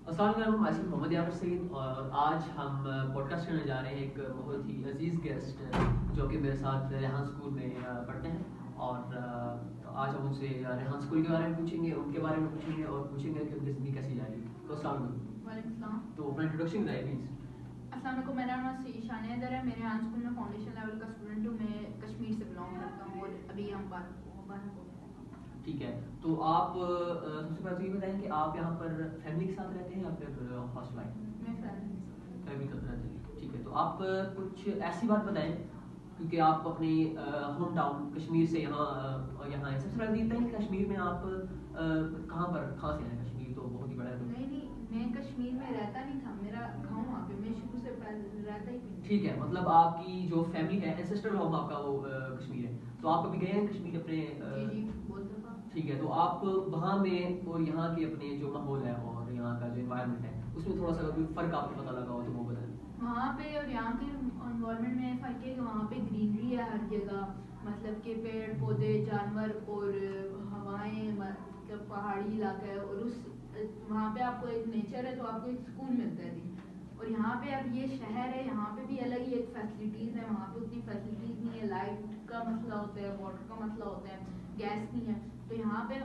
अस्सलाम वालेकुम, मैं मोहम्मद यावर सईद और आज हम पॉडकास्ट करने जा रहे हैं एक बहुत ही अजीज़ गेस्ट जो कि मेरे साथ रेहान स्कूल में पढ़ते हैं और आज हम उनसे रेहान स्कूल के बारे में पूछेंगे, उनके बारे में पूछेंगे और पूछेंगे कि उनकी ज़िंदगी कैसी जा रही है। तो अस्सलाम वालेकुम। वालेकुम सलाम। तो अपना इंट्रोडक्शन बताइए प्लीज़। अस्सलाम वालेकुम, मेरा नाम ईशान हैदर है। मैं रेहान स्कूल में फाउंडेशन लेवल का स्टूडेंट हूँ। मैं कश्मीर से बिलोंग करता हूँ और अभी हम बाहर हो। ठीक है, तो आप सबसे पहले तो ये बताएं कि आप यहाँ पर फैमिली के साथ रहते हैं या फिर हॉस्टल आए? मैं फैमिली के साथ रहते हैं। ठीक है, तो आप कुछ ऐसी बात बताएं क्योंकि आप अपने होम टाउन कश्मीर से यहाँ हैं। सबसे पहले ये बताएं कि कश्मीर में आप कहाँ से हैं? कश्मीर तो बहुत ही बड़ा है। नहीं, मैं कश्मीर में रहता नहीं था। मेरा गाँव वहाँ पे, मैं शुरू से रहता ही नहीं। ठीक है, मतलब आपकी जो फैमिली है, एंसेस्टर होम आपका वो कश्मीर है, तो आप कभी गए हैं कश्मीर अपने? जी बहुत दफ़ा। ठीक है, तो आप वहाँ में और यहाँ के अपने जो माहौल है और यहाँ का जो इन्वायरमेंट है उसमें थोड़ा सा कोई फ़र्क आपको पता लगा हो तो वो बताएं। वहाँ पे और यहाँ के इन्वायरमेंट में फ़र्क है कि वहाँ पे ग्रीनरी है हर जगह, मतलब के पेड़ पौधे जानवर और हवाएं, मतलब पहाड़ी इलाका है और उस वहाँ पे आपको एक नेचर है तो आपको एक सुकून मिलता है जी। और यहाँ पे अब ये शहर है, यहाँ पे भी अलग ही एक फैसिलिटीज़ है, वहाँ पे उतनी फैसिलिटीज़ नहीं है। लाइट का मसला होता है, वाटर का मसला होता है, गैस नहीं है। तो यहाँ पे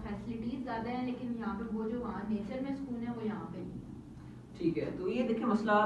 फैसिलिटीज़ ज़्यादा है लेकिन यहाँ पे वो जो वहाँ नेचर में सुकून है वो यहाँ पे नहीं है। ठीक है, तो ये देखिए मसला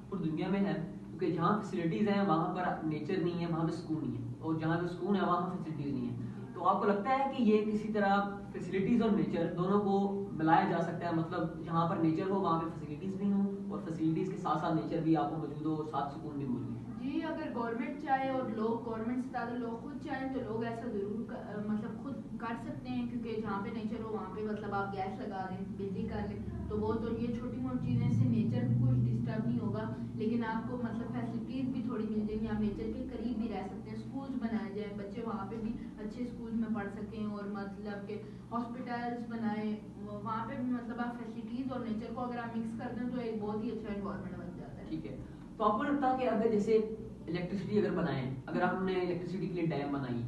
पूरी दुनिया में है क्योंकि जहाँ फैसिलिटीज़ हैं वहाँ पर नेचर नहीं है, वहाँ पे सुकून नहीं है, और जहाँ पे सुकून है वहाँ फैसिलिटीज़ नहीं है। तो आपको लगता है कि ये किसी तरह फैसिलिटीज़ और नेचर दोनों को मिलाया जा सकता है? मतलब जहाँ पर नेचर हो वहाँ पे फैसिलिटीज़ भी हों और फैसिलिटीज़ के साथ साथ नेचर भी आपको मौजूद हो और साथ सुकून भी मौजूद हो। जी, अगर गवर्नमेंट चाहे और लोग, गवर्नमेंट से ज़्यादा लोग खुद चाहें तो लोग ऐसा ज़रूर मतलब खुद कर सकते हैं, क्योंकि जहाँ पे नेचर हो वहाँ पे मतलब आप गैस लगा लें, बिजली कर लें, तो वो तो ये छोटी मोटी चीज़ें से नेचर को कुछ डिस्टर्ब नहीं होगा। लेकिन आपको मतलब फैसिलिटीज़ भी थोड़ी मिल जाएंगी, आप नेचर के करीब भी रह सकते हैं। स्कूल्स बनाए जाएँ, बच्चे वहाँ पे भी अच्छे स्कूल्स में पढ़ सकें और मतलब के हॉस्पिटल्स बनाए, वहाँ पे भी मतलब आप फैसिलिटीज़ और नेचर को अगर आप मिक्स कर दें तो एक बहुत ही अच्छा इन्वायरमेंट बन जाता है। ठीक है, तो आपको लगता है कि अगर जैसे इलेक्ट्रिसिटी अगर बनाएं, अगर आपने इलेक्ट्रिसिटी के लिए डैम बनाई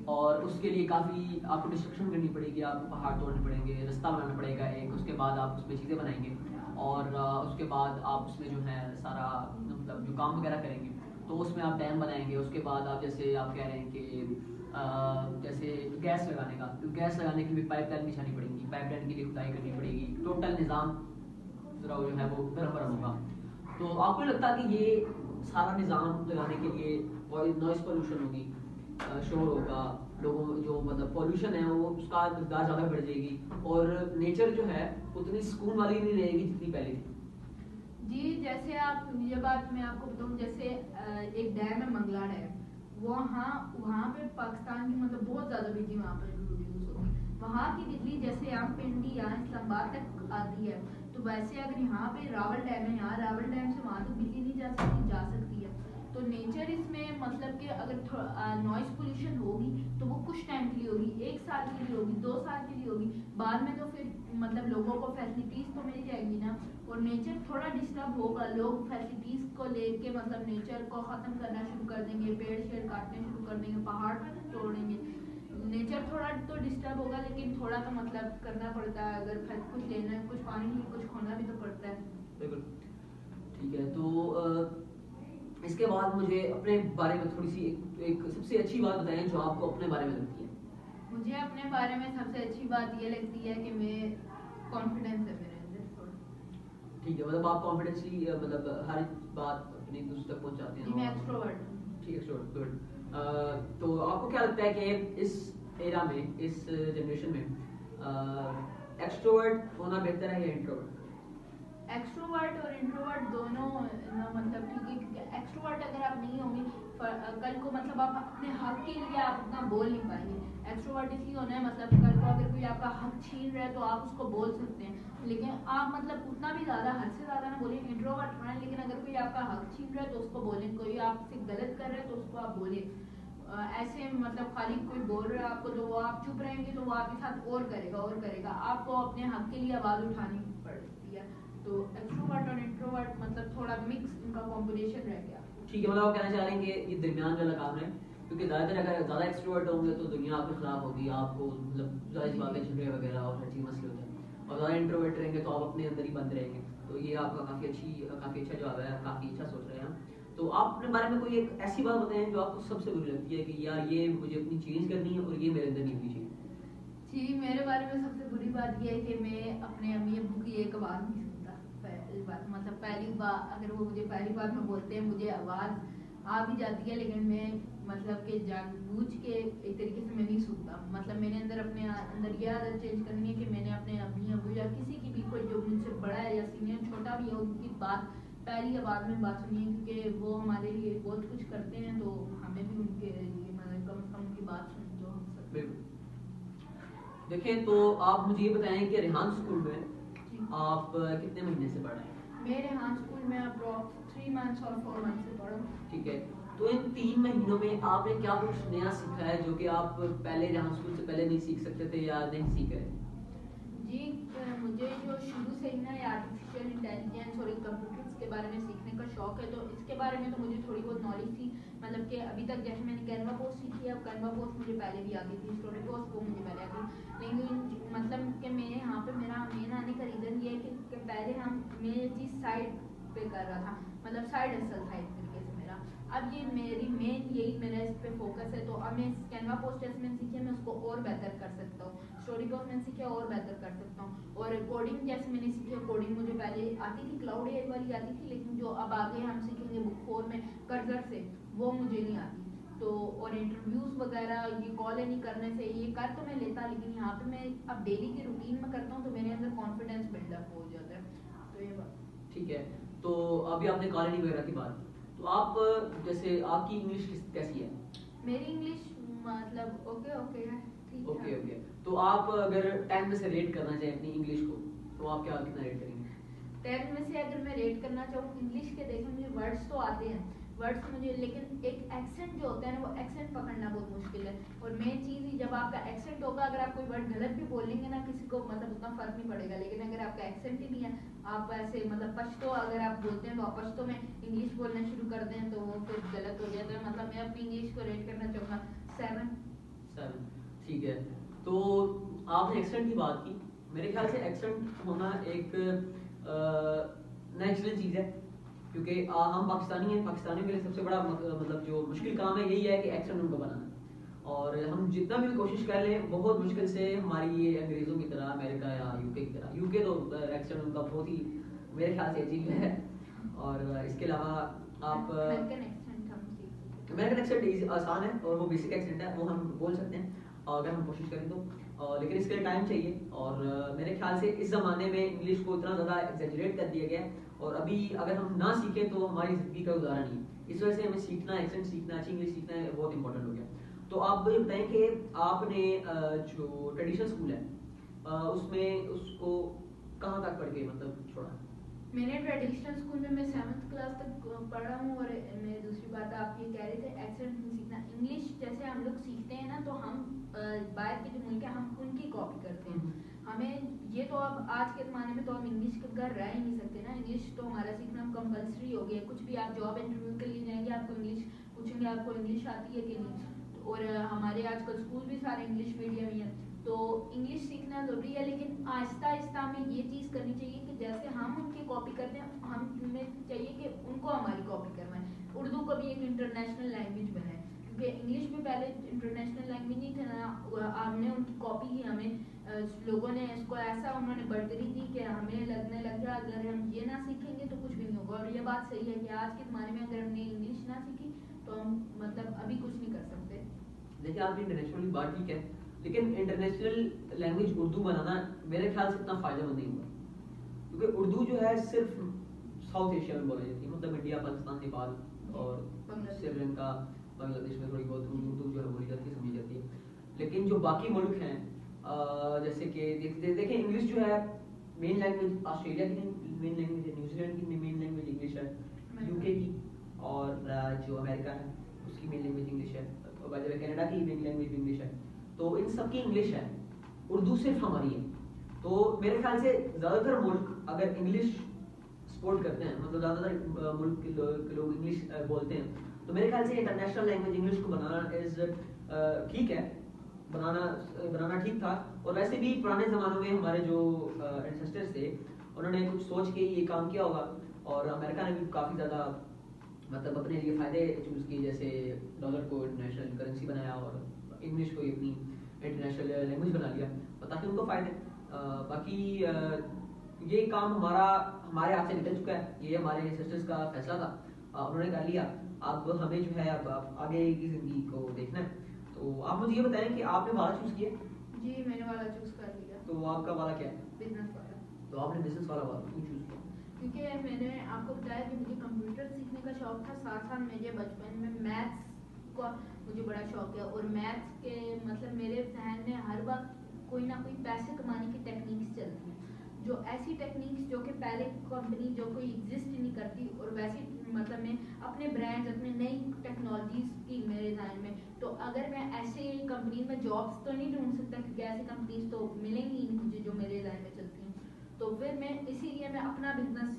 और उसके लिए काफ़ी आपको डिस्ट्रक्शन करनी पड़ेगी, आपको पहाड़ तोड़ने पड़ेंगे, रास्ता बनाना पड़ेगा एक, उसके बाद आप उसमें चीज़ें बनाएंगे और उसके बाद आप उसमें जो है सारा मतलब जो काम वगैरह करेंगे, तो उसमें आप डैम बनाएंगे। उसके बाद आप जैसे आप कह रहे हैं कि जैसे गैस लगाने का, तो गैस लगाने के लिए पाइपलाइन बिछानी पड़ेगी, पाइपलाइन के लिए खुदाई करनी पड़ेगी, टोटल निज़ाम ज़रा जो है वो गरम गरम होगा। तो आपको नहीं लगता कि ये सारा निज़ाम लगाने के लिए नॉइज़ पोल्यूशन होगी, शोर होगा, लोगों जो मतलब पोल्यूशन है वो उसका मकदार ज़्यादा बढ़ जाएगी और नेचर जो है उतनी सुकून वाली नहीं रहेगी जितनी पहले थी? जी, जैसे आप ये बात मैं आपको बताऊं, जैसे एक डैम है, मंगला डैम, वहाँ वहाँ पे पाकिस्तान की मतलब बहुत ज़्यादा बिजली वहाँ पर प्रोड्यूस होती है। वहाँ की बिजली जैसे यहाँ पिंडी यहाँ इस्लामाबाद तक आती है, तो वैसे अगर यहाँ पे रावल डैम है, यहाँ रावल डैम से वहाँ तक बिजली नहीं जा सकती है। तो नेचर इसमें मतलब कि अगर नॉइस पोल्यूशन होगी तो वो कुछ टाइम के लिए होगी, 1 साल के लिए होगी, 2 साल के लिए होगी, बाद में तो फिर मतलब लोगों को फैसिलिटीज़ तो मिल जाएंगी ना, और नेचर थोड़ा डिस्टर्ब होगा। लोग फैसिलिटीज़ को लेके मतलब नेचर को ख़त्म करना शुरू कर देंगे, पेड़ शेड़ काटने शुरू कर देंगे, पहाड़ तोड़ेंगे। नेचर थोड़ा तो डिस्टर्ब होगा लेकिन थोड़ा तो मतलब करना पड़ता है, अगर कुछ लेना है, कुछ पानी नहीं, कुछ खोना भी तो पड़ता है। बिल्कुल। ठीक है, तो इसके बाद मुझे अपने बारे में थोड़ी सी एक सबसे अच्छी बात बताएं जो आपको अपने बारे में लगती है। मुझे अपने बारे में सबसे अच्छी बात ये लगती है कि मैं कॉन्फिडेंस है मेरे अंदर थोड़ा। ठीक है, मतलब आप कॉन्फिडेंसली मतलब हर बात अपनी दूसरे तक पहुंचाते हैं। मैं एक्सट्रोवर्ट हूँ। ठीक है, एक्सट्रोवर्ट, गुड। तो आपको क्या लगता है कि इस एरा में, इस जनरेशन में एक्सट्रोवर्ट होना बेहतर है या इंट्रोवर्ट? एक्सट्रोवर्ट और इंट्रोवर्ट दोनों मतलब ठीक है, क्योंकि एक्सट्रोवर्ट अगर आप नहीं होंगे कल को मतलब आप अपने हक के लिए आप उतना बोल नहीं पाएंगे। एक्सट्रोवर्ट इसलिए होना है मतलब कल को अगर कोई आपका हक छीन रहा है तो आप उसको बोल सकते हैं, लेकिन आप मतलब उतना भी ज़्यादा हद से ज़्यादा ना बोलें। इंट्रोवर्ट होना है लेकिन अगर कोई आपका हक छीन रहा है तो उसको बोलें, कोई आपसे गलत कर रहा है तो उसको आप बोलें। ऐसे मतलब खाली कोई बोल रहा है आपको तो वो आप चुप रहेंगे तो वो आपके साथ और करेगा, आपको अपने हक के लिए आवाज़ उठानी पड़ती है। तो एक्सट्रोवर्ट और इंट्रोवर्ट मतलब थोड़ा मिक्स इनका कॉम्बिनेशन रह गया। ठीक है, मतलब आप कहना चाह रहे हैं कि ये दरमियान वाला काम है, क्योंकि ज़्यादातर अगर ज़्यादा एक्सट्रोवर्ट होंगे तो दुनिया आपके खिलाफ होगी, आपको मतलब ज़्यादा बातें झगड़े वगैरह और हर चीज़ मसले हो जाए। और ज़्यादा इंट्रोवर्ट रहेंगे तो आप अपने अंदर ही बंद रहेंगे। तो ये आपका काफ़ी अच्छा जवाब है, काफ़ी अच्छा सोच रहे हैं हम। तो आप अपने बारे में कोई एक ऐसी बात बताएं जो आपको सबसे बुरी लगती है कि यार ये मुझे अपनी चेंज करनी है और ये मेरे अंदर नहीं होनी चाहिए। जी, मेरे बारे में सबसे बुरी बात ये है कि मैं अपने अम्मी अब्बू की एक आवाज़ नहीं सुनता। पहली बात मतलब पहली बार अगर वो मुझे पहली बार में बोलते हैं मुझे आवाज़ आ भी जाती है, लेकिन मैं मतलब कि जानबूझ के एक तरीके से मैं नहीं सुनता। मतलब मैंने अपने अंदर ये आदत चेंज करनी है कि मैंने अपने अम्मी अब्बू या किसी की भी कोई जो मुझसे बड़ा है या सीनियर छोटा भी है उनकी बात पहली आवाज़ में बात सुनिए, क्योंकि वो हमारे लिए बहुत कुछ करते हैं, तो हमें भी उनके लिए मतलब कम से कम उनकी बात सुन जो हम सब। बिल्कुल। देखिए तो आप मुझे ये बताएं कि रेहान स्कूल में आप कितने महीने से पढ़ रहे हैं? मैं रेहान स्कूल में अप्रॉक्स 3 मंथ्स और 4 मंथ से पढ़ा हूँ। ठीक है, तो इन 3 महीनों में आपने क्या कुछ नया सीखा है जो कि आप पहले रेहान स्कूल से पहले नहीं सीख सकते थे या नहीं सीखे? जी, मुझे जो शुरू से ही ना आर्टिफिशियल इंटेलिजेंस और कंप्यूटर्स के बारे में सीखने का शौक है, तो इसके बारे में तो मुझे थोड़ी बहुत नॉलेज थी। मतलब कि अभी तक जैसे मैंने कैनवा पोस्ट सीखी है, अब कैनवा पोस्ट मुझे पहले भी आती थी, स्टोरी पोस्ट वो मुझे पहले आती थी, लेकिन मतलब कि मैं यहाँ पे मेरा मेन आने का रीज़न ये है कि पहले मैं ये चीज़ साइड पे कर रहा था, मतलब साइड हसल था एक तरीके से मेरा। अब ये मेरी मेन यही मेरा इस पे फोकस है, तो अब मैं कैनवा पोस्ट जैसे मैंने सीखी है मैं उसको और बेहतर कर सकता हूँ, स्टोरी पोस्ट मैंने सीखी है और बेहतर कर सकता हूँ, और कोडिंग जैसे मैंने सीखी है, कोडिंग मुझे पहले आती थी, क्लाउड एआई वाली आती थी, लेकिन जो अब आगे हम सीखेंगे बुक 4 में कर्सर से, वो मुझे नहीं आती। तो और इंटरव्यूज वगैरह ये कॉल नहीं करने से ये कर तो मैं लेता, लेकिन यहाँ पे मैं अब डेली की रूटीन में करता हूँ, तो मेरे अंदर कॉन्फिडेंस बिल्डअप हो जाता है। तो ये बात ठीक है, तो अभी आपने कॉलेज वगैरह की बात, तो आप जैसे आपकी इंग्लिश कैसी है? मेरी इंग्लिश मतलब ओके ओके है, ठीक ओके है। ओके, तो आप अगर 10 में से रेट करना चाहें अपनी इंग्लिश को तो आप क्या कितना रेट करेंगे? 10 में से अगर मैं रेट करना चाहूँ इंग्लिश के, देखें मुझे वर्ड्स तो आते हैं, वर्ड्स मुझे, लेकिन एक एक्सेंट जो होता है ना वो एक्सेंट पकड़ना बहुत मुश्किल है। और मेन चीज़ ही जब आपका एक्सेंट होगा, अगर आप कोई वर्ड गलत भी बोलेंगे ना किसी को मतलब उतना फर्क नहीं पड़ेगा, लेकिन अगर आपका एक्सेंट ही नहीं है, आप ऐसे मतलब पश्तो अगर आप बोलते हैं तो आप पश्तो में इंग्लिश बोलना शुरू कर दें तो वो फिर गलत हो जाता है। मतलब मैं अपनी इंग्लिश को रेट करना चाहूँगा 7। ठीक है, तो आपने एक्सेंट की बात की, मेरे ख्याल से एक्सेंट होना एक नेचुरल चीज़ है, क्योंकि हम पाकिस्तानी हैं, पाकिस्तानियों के लिए सबसे बड़ा मतलब जो मुश्किल काम है यही है कि एक्सेंट उनको बनाना, और हम जितना भी कोशिश कर लें बहुत मुश्किल से हमारी ये अंग्रेज़ों की तरह, अमेरिका या यूके की तरह, यूके तो एक्सेंट उनका बहुत ही मेरे ख्याल से अजीब है। और इसके अलावा आप अमेरिकन एक्सेंट आसान है और वो बेसिक एक्सेंट है, वो हम बोल सकते हैं अगर हम कोशिश करें तो, लेकिन इसके लिए टाइम चाहिए। और मेरे ख्याल से इस ज़माने में इंग्लिश को इतना ज़्यादा एग्जैजरेट कर दिया गया है, और अभी अगर हम ना सीखें तो हमारी ज़िंदगी का गुजारा नहीं है। इस वजह से हमें सीखना, एक्सेंट सीखना, अच्छी इंग्लिश सीखना है बहुत इंपॉर्टेंट हो गया। तो आप मुझे बताएं कि आपने जो ट्रेडिशनल स्कूल है उसमें उसको कहाँ तक पढ़ के मतलब छोड़ा? मैंने ट्रेडिशनल स्कूल में मैं 7th क्लास तक पढ़ा हूँ। और मैं दूसरी बात आप ये कह रहे थे एक्सेंट नहीं सीखना, इंग्लिश जैसे हम लोग सीखते हैं ना, तो हम बाहर के जो मुल्क है हम उनकी कॉपी करते हैं। हमें ये तो अब आज के ज़माने में तो हम इंग्लिश के बगैर रह ही नहीं सकते ना, इंग्लिश तो हमारा सीखना कंपलसरी हो गया। कुछ भी आप जॉब इंटरव्यू के लिए जाएंगे आपको इंग्लिश पूछेंगे, आपको इंग्लिश आती है कि नहीं। और हमारे आजकल स्कूल भी सारे इंग्लिश मीडियम ही है, तो इंग्लिश सीखना ज़रूरी है। लेकिन आहिस्ता आहिस्ता हमें ये चीज़ करनी चाहिए कि जैसे हम उनकी कॉपी करते हैं हमें चाहिए कि उनको हमारी कॉपी करवाएं। उर्दू को भी एक इंटरनेशनल लैंग्वेज बनाए, क्योंकि इंग्लिश भी पहले इंटरनेशनल लैंग्वेज नहीं थे ना, हमने उनकी कॉपी की, हमें लोगों ने इसको ऐसा उन्होंने बढ़तरी दी कि हमें लगने लग गया अगर हम ये ना सीखेंगे तो कुछ भी नहीं होगा। और ये बात सही है कि आज के ज़माने में अगर हमने इंग्लिश ना सीखी तो हम मतलब अभी कुछ नहीं कर सकते। देखिए आपने इंटरनेशनल बात ठीक है, लेकिन इंटरनेशनल लैंग्वेज उर्दू बनाना मेरे ख्याल से इतना फ़ायदेमंद नहीं होगा, क्योंकि उर्दू जो है सिर्फ साउथ एशिया में बोली जाती है, मतलब इंडिया, पाकिस्तान, नेपाल और श्रीलंका, बांग्लादेश में थोड़ी बहुत उर्दू जो है बोली जाती है, समझी जाती है। लेकिन जो बाकी मुल्क हैं जैसे कि देखें इंग्लिश जो है मेन लैंग्वेज ऑस्ट्रेलिया की मेन लैंग्वेज है, न्यूजीलैंड की मेन लैंग्वेज इंग्लिश है, यूके की और जो अमेरिका है उसकी मेन लैंग्वेज इंग्लिश है, कनाडा की मेन लैंग्वेज इंग्लिश है। तो इन सब की इंग्लिश है, उर्दू सिर्फ हमारी है। तो मेरे ख्याल से ज़्यादातर मुल्क अगर इंग्लिश सपोर्ट करते हैं, मतलब ज़्यादातर मुल्क के लोग इंग्लिश बोलते हैं, तो मेरे ख्याल से इंटरनेशनल लैंग्वेज इंग्लिश को बनाना इज़ ठीक है, बनाना ठीक था। और वैसे भी पुराने ज़मानों में हमारे जो एंसेस्टर्स थे उन्होंने कुछ सोच के ये काम किया होगा। और अमेरिका ने भी काफ़ी ज़्यादा मतलब अपने लिए फ़ायदे चूज़ किए, जैसे डॉलर को इंटरनेशनल करेंसी बनाया और इंग्लिश को अपनी इंटरनेशनल लैंग्वेज बना लिया, और ताकि उनको फ़ायदे। बाकी ये काम हमारे हाथ से निकल चुका है, ये हमारे सिस्टर्स का फैसला था, उन्होंने कर लिया। अब हमें जो है अब आगे की ज़िंदगी को देखना है। तो आप मुझे ये बताएं कि आपने वाला चूज़ किया? जी मैंने वाला चूज कर लिया। तो आपका वाला क्या है? बिजनेस वाला। तो आपने बिजनेस वाला क्यों चूज़ किया? क्योंकि मैंने आपको बताया कि मुझे कंप्यूटर सीखने का शौक था, साथ साथ मुझे बचपन में मैथ्स का मुझे बड़ा शौक है। और मैथ्स के मतलब मेरे जहन में हर वक्त कोई ना कोई पैसे कमाने की टेक्निक्स चलती हैं, जो ऐसी टेक्निक्स जो कि पहले कंपनी जो कोई एग्जिस्ट ही नहीं करती, और वैसी मतलब मैं अपने ब्रांड्स अपने नई टेक्नोलॉजीज की मेरे जहन में, तो अगर मैं ऐसे कंपनी में जॉब्स तो नहीं ढूंढ सकता क्योंकि ऐसी कंपनीज तो मिलेंगी ही नहीं मुझे जो मेरे जहन में चलती हैं। तो फिर मैं इसीलिए मैं अपना बिजनेस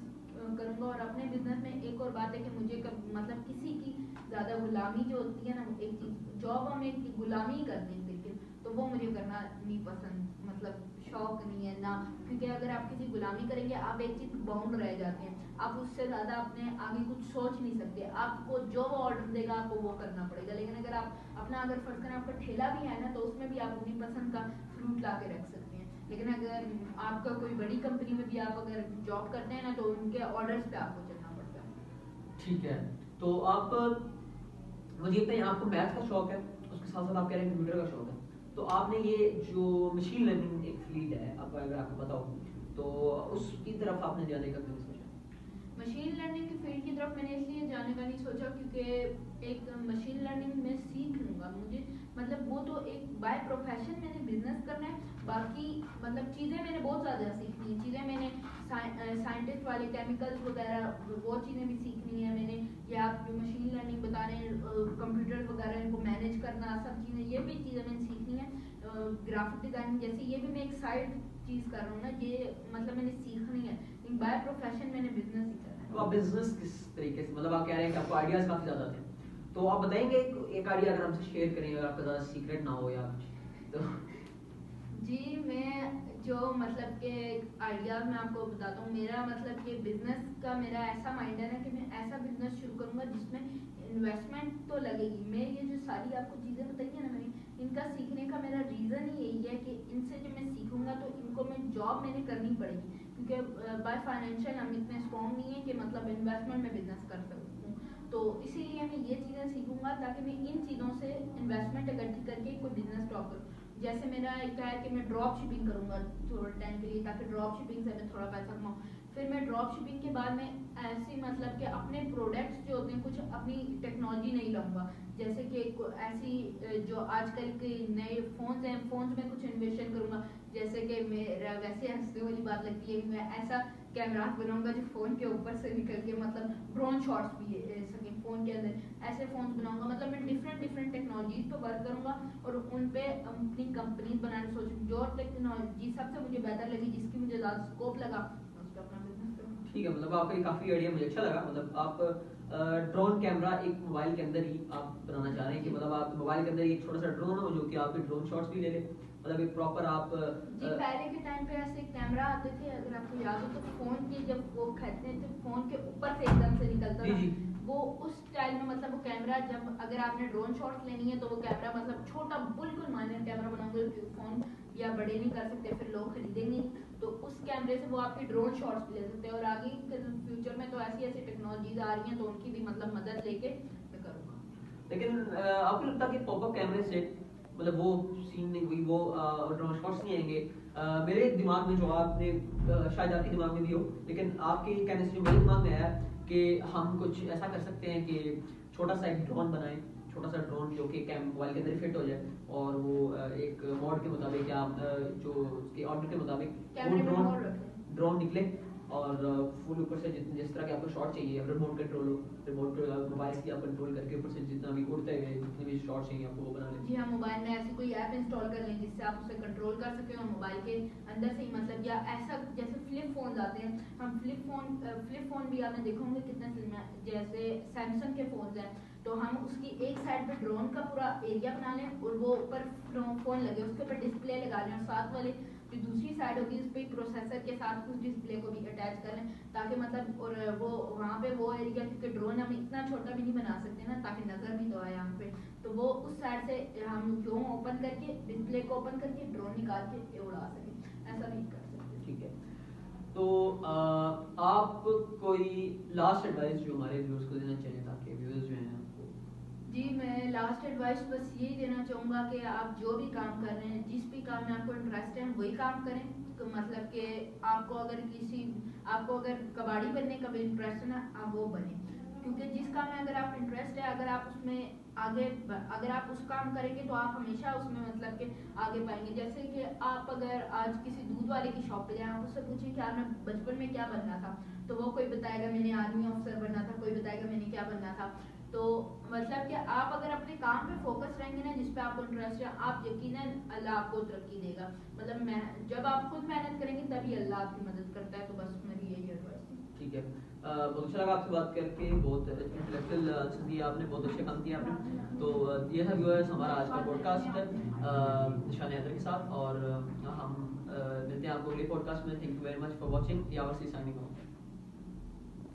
करूँगा। और अपने बिजनेस में एक और बात है कि मुझे मतलब किसी की ज़्यादा गुलामी जो होती है ना, एक चीज़ जॉब हम एक गुलामी ही करते हैं, लेकिन तो वो मुझे करना नहीं पसंद, मतलब शौक नहीं है ना। क्योंकि अगर आप किसी गुलामी करेंगे आप एक चीज़ बाउंड रह जाते हैं, आप उससे ज़्यादा अपने आगे कुछ सोच नहीं सकते। आपको जो ऑर्डर देगा आपको वो करना पड़ेगा। लेकिन अगर आप अपना अगर फर्ज करें आपका ठेला भी है ना, तो उसमें भी आप अपनी पसंद का फ्रूट ला के रख सकते हैं। लेकिन अगर आपका कोई बड़ी कंपनी में भी आप अगर जॉब करते हैं ना, तो उनके ऑर्डर्स पे आपको चलना पड़ता है। ठीक है। तो आप मुझे बताइए, आपको मैथ का शौक है, उसके साथ साथ आप कह रहे हैं कंप्यूटर का शौक है, तो आपने ये जो मशीन लर्निंग एक फील्ड है, आपको अगर आपको पता हो, तो उसकी तरफ आपने जाने का क्यों सोचा? मशीन लर्निंग की फील्ड की तरफ मैंने इसलिए जाने का नहीं सोचा क्योंकि एक मशीन लर्निंग में सीख लूँगा, मुझे मतलब वो तो एक बाय प्रोफेशन मैंने बिजनेस करना है। बाकी मतलब चीज़ें मैंने बहुत ज़्यादा सीखनी है, चीज़ें मैंने साइंटिस्ट वाले केमिकल्स वगैरह वो चीज़ें भी सीखनी है मैंने, या आप जो मशीन लर्निंग बता रहे हैं कंप्यूटर वगैरह इनको मैनेज करना, सब चीज़ें ये भी चीज़ें मैंने सीखनी है। ग्राफिक डिज़ाइनिंग जैसे ये भी मैं एक साइड चीज़ कर रहा हूँ ना, ये मतलब मैंने सीखनी है, लेकिन बाय प्रोफेशन मैंने बिजनेस ही करना है। तो आप बिजनेस किस तरीके से, मतलब आप कह रहे हैं कि आपको आइडियाज काफी ज्यादा थे, तो आप बताएंगे एक आइडिया अगर हमसे शेयर करें, अगर आपका ज्यादा सीक्रेट ना हो या कुछ तो। जी मैं जो मतलब के आइडियाज मैं आपको बताता हूँ, मेरा मतलब कि बिजनेस का मेरा ऐसा माइंड है ना कि मैं ऐसा बिजनेस शुरू करूँगा जिसमें इन्वेस्टमेंट तो लगेगी। मैं ये जो सारी आपको चीज़ें बताई है ना मैंने, इनका सीखने का मेरा रीज़न ही यही है कि इनसे जब मैं सीखूंगा तो इनको मैं जॉब मैंने करनी पड़ेगी, क्योंकि बाय फाइनेंशियल हम इतने स्ट्रॉन्ग नहीं है कि मतलब इन्वेस्टमेंट में बिजनेस कर सकूँ। तो इसीलिए मैं ये चीज़ें सीखूंगा ताकि मैं इन चीज़ों से इन्वेस्टमेंट इकट्ठी करके कोई बिजनेस स्टॉक करूँ। जैसे मेरा एक है कि मैं ड्रॉप शिपिंग करूँगा थोड़े टाइम के लिए, ताकि ड्रॉप शिपिंग से मैं थोड़ा पैसा कमाऊँ। फिर मैं ड्रॉप शिपिंग के बाद में ऐसी मतलब कि अपने प्रोडक्ट्स जो होते हैं कुछ अपनी टेक्नोलॉजी नहीं लाऊंगा, जैसे कि ऐसी जो आजकल के नए फ़ोन्स हैं, फ़ोन्स में कुछ इन्वेशन करूँगा। जैसे कि मेरा वैसे हंसने वाली बात लगती है, मैं ऐसा कैमरा बनाऊंगा जो फ़ोन के ऊपर से निकल के मतलब ड्रोन शॉट्स भी सके फ़ोन के अंदर, ऐसे फ़ोन्स बनाऊंगा। मतलब मैं डिफरेंट टेक्नोलॉजीज पर वर्क करूँगा और उन पे अपनी कंपनीज बनाने सोचूँ। जो टेक्नोलॉजी सबसे मुझे बेहतर लगी, जिसकी मुझे ज़्यादा स्कोप लगा, उस पर अपना बिजनेस करूँगा। ठीक है, मतलब आपका ये काफी आइडिया मुझे अच्छा लगा। मतलब आप ड्रोन कैमरा एक मोबाइल के अंदर ही आप बनाना चाह रहे हैं कि मतलब आप मोबाइल के अंदर ही एक छोटा सा ड्रोन हो जो कि आपके ड्रोन शॉट्स भी ले ले, मतलब एक प्रॉपर आप जी पहले के टाइम पे ऐसे कैमरा आते थे, अगर आपको याद हो तो फोन के जब वो खरीदते थे फोन के ऊपर से एकदम से निकलता जी था जी वो, उस स्टाइल में मतलब वो कैमरा जब अगर आपने ड्रोन शॉट्स लेनी है तो वो कैमरा मतलब छोटा बिल्कुल माइनर कैमरा बनाओगे, फोन या बड़े नहीं कर सकते फिर लोग खरीदेंगे, तो उस कैमरे से वो आपकी ड्रोन शॉट्स भी ले सकते हैं। और आगे फ्यूचर में तो ऐसी ऐसी टेक्नोलॉजीज आ रही हैं तो उनकी भी मतलब मदद लेके मैं करूँगा। लेकिन आपको लगता है कि पॉपअप कैमरे से मतलब वो सीन नहीं हुई, वो ड्रोन शॉट्स नहीं आएंगे? मेरे दिमाग में जो आपने शायद आपके दिमाग में भी हो, लेकिन आपके कहने से जो मेरे दिमाग में आया कि हम कुछ ऐसा कर सकते हैं कि छोटा सा एक ड्रोन बनाएं, छोटा सा ड्रोन जो कि मोबाइल के अंदर फिट हो जाए और वो एक मोड के मुताबिक या जो उसके ऑर्डर के मुताबिक वो ड्रोन निकले और फुल ऊपर से जिस तरह के आपको शॉट चाहिए, रिमोट कंट्रोल हो, रिमोट मोबाइल से आप कंट्रोल करके ऊपर से जितना भी उड़ते हुए जितने भी शॉट चाहिए आपको वो बना लें। जी हाँ, मोबाइल में ऐसी कोई ऐप इंस्टॉल कर लें जिससे आप उसे कंट्रोल कर सकें और मोबाइल के अंदर से ही मतलब, या ऐसा जैसे फ्लिप फोन आते हैं, हम फ्लिप फोन भी आपने देखा होंगे कितने slim है, जैसे सैमसंग के फोन हैं, तो हम उसकी एक साइड पे ड्रोन का पूरा एरिया बना लें और वो ऊपर फोन लगे उसके ऊपर डिस्प्ले लगा लें, और साथ वाले जो दूसरी साइड होगी उस पर प्रोसेसर के साथ उस डिस्प्ले को भी अटैच कर लें, ताकि मतलब, और वो वहाँ पे वो एरिया, क्योंकि ड्रोन हम इतना छोटा भी नहीं बना सकते ना ताकि नजर भी तो आए यहाँ पे, तो वो उस साइड से हम क्यों ओपन करके डिस्प्ले को ओपन करके ड्रोन निकाल के उड़ा सके, ऐसा भी कर सकते हैं। ठीक है, तो आप कोई लास्ट एडवाइस जो हमारे व्यूअर्स को देना चाहिए ताकि व्यूअर्स जो हैं आपको। जी, मैं लास्ट एडवाइस बस यही देना चाहूँगा कि आप जो भी काम कर रहे हैं, जिस भी काम में आपको इंटरेस्ट है वही काम करें, तो मतलब कि आपको अगर कबाड़ी बनने का भी इंटरेस्ट है ना, आप वो बने, क्योंकि जिस काम में अगर आप इंटरेस्ट है, अगर आप उसमें अगर आप उस काम करेंगे तो आप हमेशा उसमें मतलब कि आगे पाएंगे। जैसे कि आप अगर आज किसी दूध वाले की शॉप पे जाएं, आप उससे पूछें कि आपने बचपन में क्या बनना था, तो वो कोई बताएगा मैंने आर्मी ऑफिसर बनना था, कोई बताएगा मैंने क्या बनना था। तो मतलब कि आप अगर अपने काम पे फोकस रहेंगे ना, जिस पे आपको इंटरेस्ट है, आप यकीनन अल्लाह आपको तरक्की देगा। मतलब मैं जब आप खुद मेहनत करेंगे तभी अल्लाह आपकी मदद करता है। तो बस मेरी यही एडवाइस है। ठीक है, बहुत अच्छा लगा आपसे बात करके, बहुत इंटेलेक्चुअल आंसर दिया आपने, बहुत अच्छे काम किए आपने। तो ये था व्यूअर्स हमारा आज का पॉडकास्ट निशान हैदर के साथ, और हम मिलते हैं आपको अगले पॉडकास्ट में। Thank you very much for watching. Yawar C signing of.